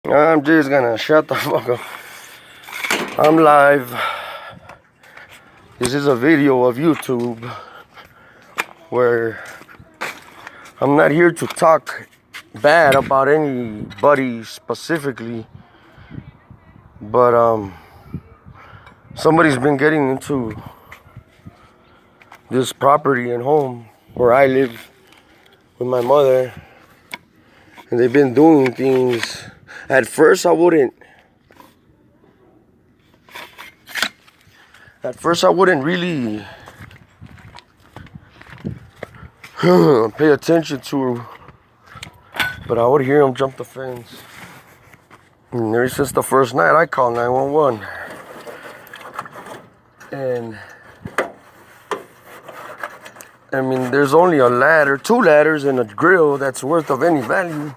I'm just gonna shut the fuck up. I'm live. This is a video of YouTube where I'm not here to talk bad about anybody specifically, but somebody's been getting into this property and home where I live with my mother, and they've been doing things. At first I wouldn't really pay attention to, but I would hear them jump the fence. And ever since the first night, I called 911. And I mean, there's only a ladder, 2 ladders, and a grill that's worth of any value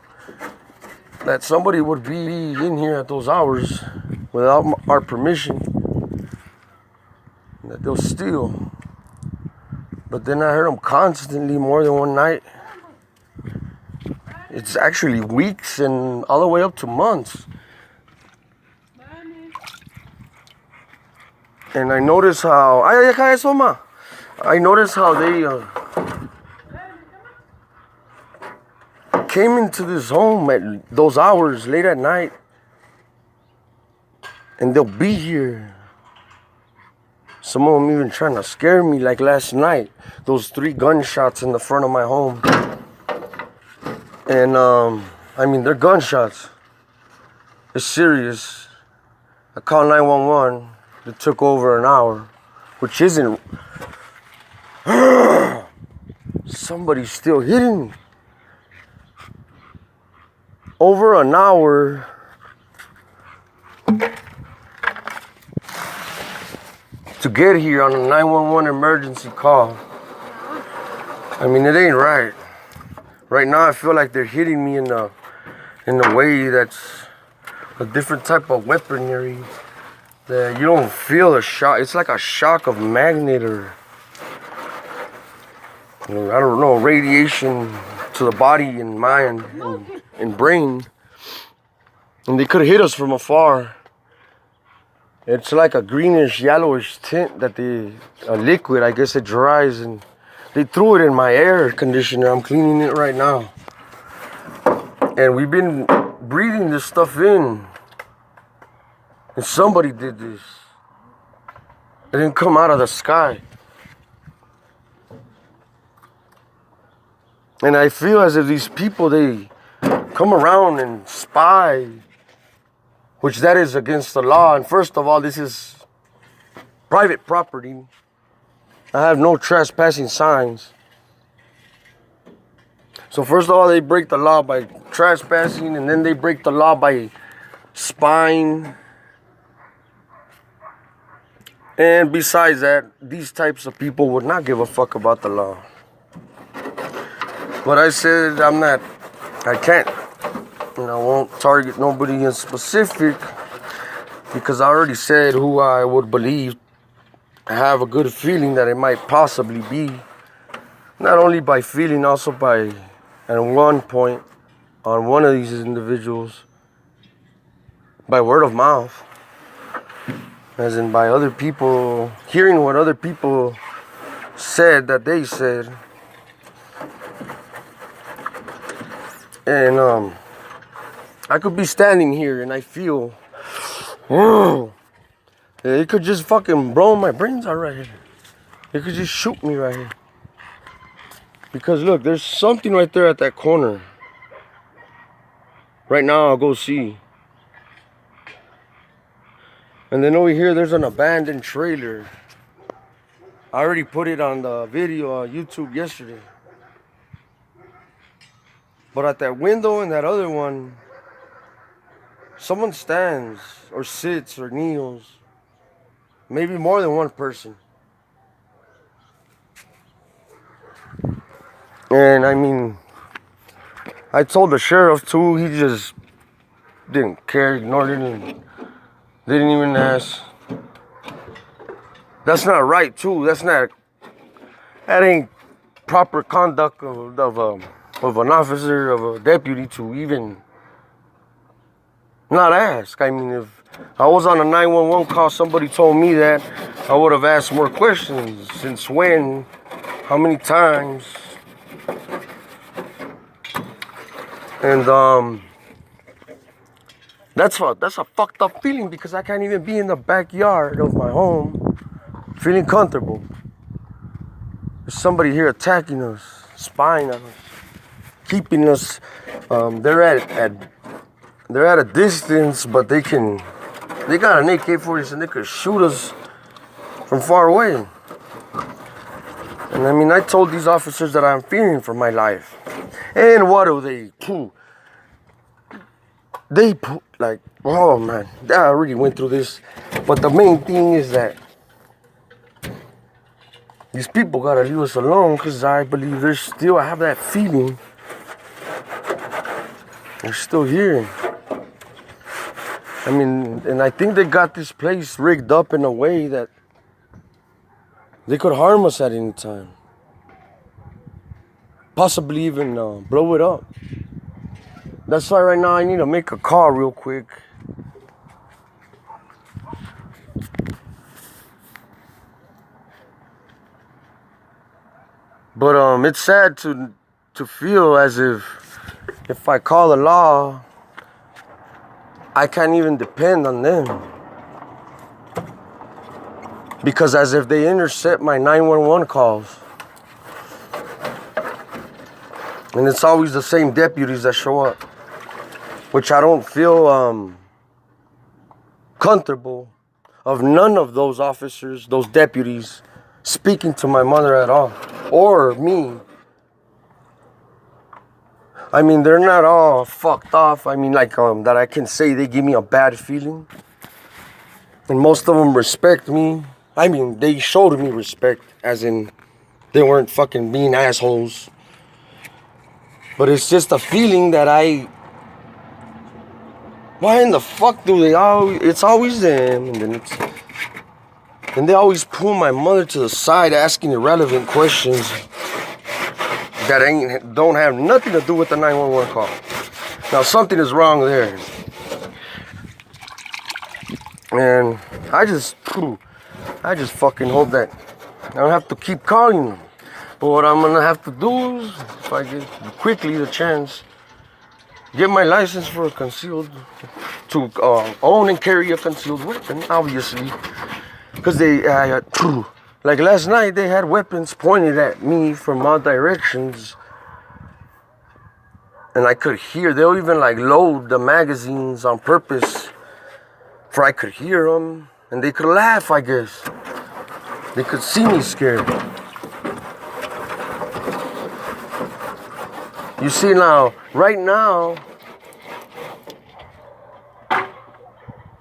that somebody would be in here at those hours without our permission, that they'll steal. But then I heard them constantly more than one night. It's actually weeks and all the way up to months. And I notice how they came into this home at those hours late at night, and they'll be here. Some of them even trying to scare me, like last night, those 3 gunshots in the front of my home. And I mean, they're gunshots. It's serious. I called 911. It took over an hour, which isn't. Somebody's still hitting me. Over an hour. To get here on a 911 emergency call. I mean, it ain't right. Right now, I feel like they're hitting me in a way that's a different type of weaponry. That you don't feel a shock. It's like a shock of magnet or, I don't know, radiation to the body and mind and brain. And they could hit us from afar. It's like a greenish, yellowish tint that a liquid, I guess it dries, and they threw it in my air conditioner. I'm cleaning it right now. And we've been breathing this stuff in. And somebody did this. It didn't come out of the sky. And I feel as if these people, they come around and spy, which that is against the law. And first of all, this is private property. I have no trespassing signs. So first of all, they break the law by trespassing, and then they break the law by spying. And besides that, these types of people would not give a fuck about the law. But I said I can't, and I won't target nobody in specific, because I already said who I would believe. I have a good feeling that it might possibly be. Not only by feeling, also by, at one point, on one of these individuals, by word of mouth. As in by other people, hearing what other people said that they said. And I could be standing here and I feel, it could just fucking blow my brains out right here. It could just shoot me right here. Because look, there's something right there at that corner. Right now, I'll go see. And then over here, there's an abandoned trailer. I already put it on the video on YouTube yesterday. But at that window and that other one, someone stands or sits or kneels. Maybe more than one person. And I mean, I told the sheriff too, he just didn't care, ignored it, and didn't even ask. That's not right too. That ain't proper conduct of an officer, of a deputy, to even not ask. I mean, if I was on a 911 call, somebody told me that, I would have asked more questions. Since when? How many times? And that's a fucked up feeling, because I can't even be in the backyard of my home feeling comfortable. There's somebody here attacking us, spying on us, keeping us. They're at a distance, but they got an AK-47 and they could shoot us from far away. And I mean, I told these officers that I'm fearing for my life. And what do they do? Like, oh man, I already went through this. But the main thing is that these people gotta leave us alone, because I believe I have that feeling they're still here. I mean, and I think they got this place rigged up in a way that they could harm us at any time. Possibly even blow it up. That's why right now I need to make a call real quick. But it's sad to feel as if I call the law, I can't even depend on them. Because as if they intercept my 911 calls. And it's always the same deputies that show up. Which I don't feel comfortable of none of those officers, those deputies, speaking to my mother at all. Or me. I mean, they're not all fucked off. I mean, like, that I can say they give me a bad feeling. And most of them respect me. I mean, they showed me respect, as in they weren't fucking being assholes. But it's just a feeling that why in the fuck do they always, it's always them, and they always pull my mother to the side asking irrelevant questions that don't have nothing to do with the 911 call. Now something is wrong there. And I just fucking hope that I don't have to keep calling them. But what I'm gonna have to do is, if I get quickly the chance, get my license for to own and carry a concealed weapon, obviously. Because like last night, they had weapons pointed at me from all directions. And I could hear, they'll even like load the magazines on purpose for I could hear them. And they could laugh, I guess. They could see me scared. You see now, right now,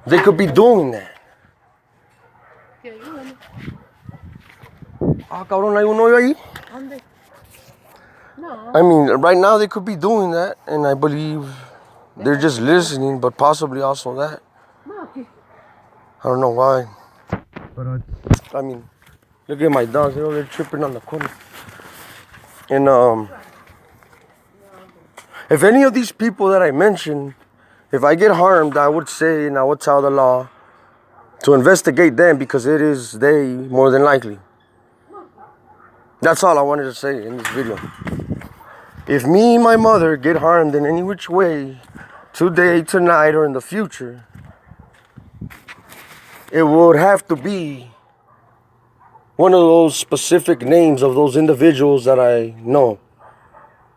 they could be doing that. Ah, cabrón, hay un hoyo ahí. I mean, right now they could be doing that, and I believe they're just listening, but possibly also that. I don't know why. But I mean, look at my dogs, they're tripping on the corner. And if any of these people that I mentioned, if I get harmed, I would say, and I would tell the law to investigate them, because it is they, more than likely. That's all I wanted to say in this video. If me and my mother get harmed in any which way, today, tonight, or in the future, it would have to be one of those specific names of those individuals that I know.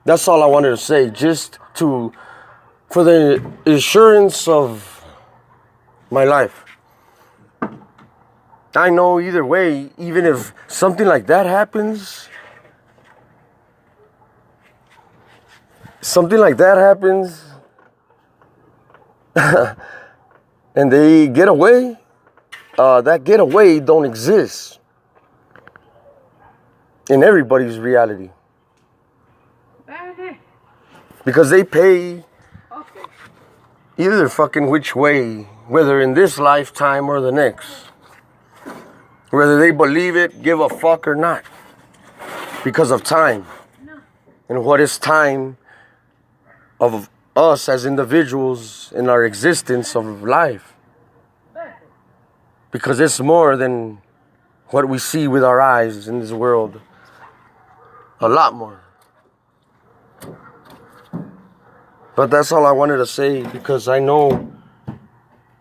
That's all I wanted to say, just for the assurance of my life. I know either way, even if something like that happens, and they get away, that getaway don't exist in everybody's reality. Because they pay either fucking which way, whether in this lifetime or the next. Whether they believe it, give a fuck or not. Because of time. And what is time of us as individuals in our existence of life. Because it's more than what we see with our eyes in this world. A lot more. But that's all I wanted to say, because I know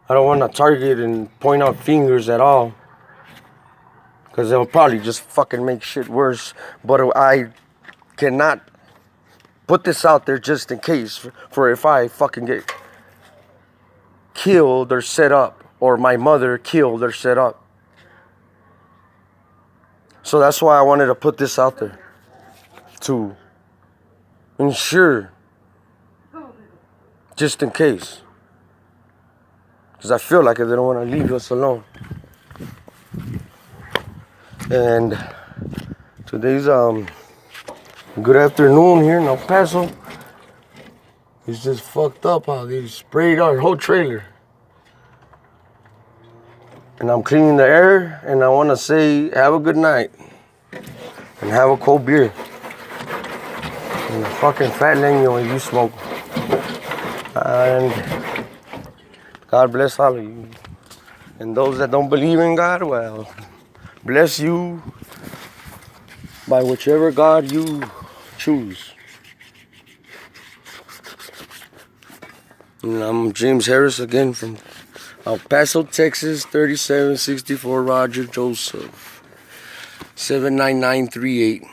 I don't want to target and point out fingers at all, because they'll probably just fucking make shit worse. But I cannot put this out there just in case for if I fucking get killed or set up, or my mother killed or set up. So that's why I wanted to put this out there, to ensure, just in case. Because I feel like they don't want to leave us alone. And today's good afternoon here in El Paso. It's just fucked up how they sprayed our whole trailer. And I'm cleaning the air, and I want to say have a good night. And have a cold beer. And a fucking fat leño if you smoke. And God bless all of you. And those that don't believe in God, well, bless you by whichever God you choose. And I'm James Harris again from El Paso, Texas, 3764 Roger Joseph, 79938.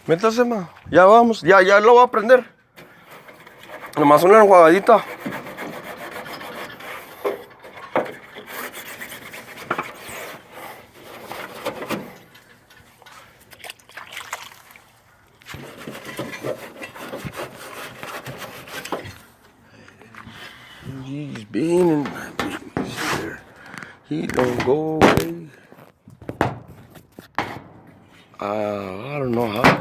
Métase más. Ya vamos. Ya lo voy a prender. Nomás una enjuagadita. He's been in my business here. He don't go away. I don't know how.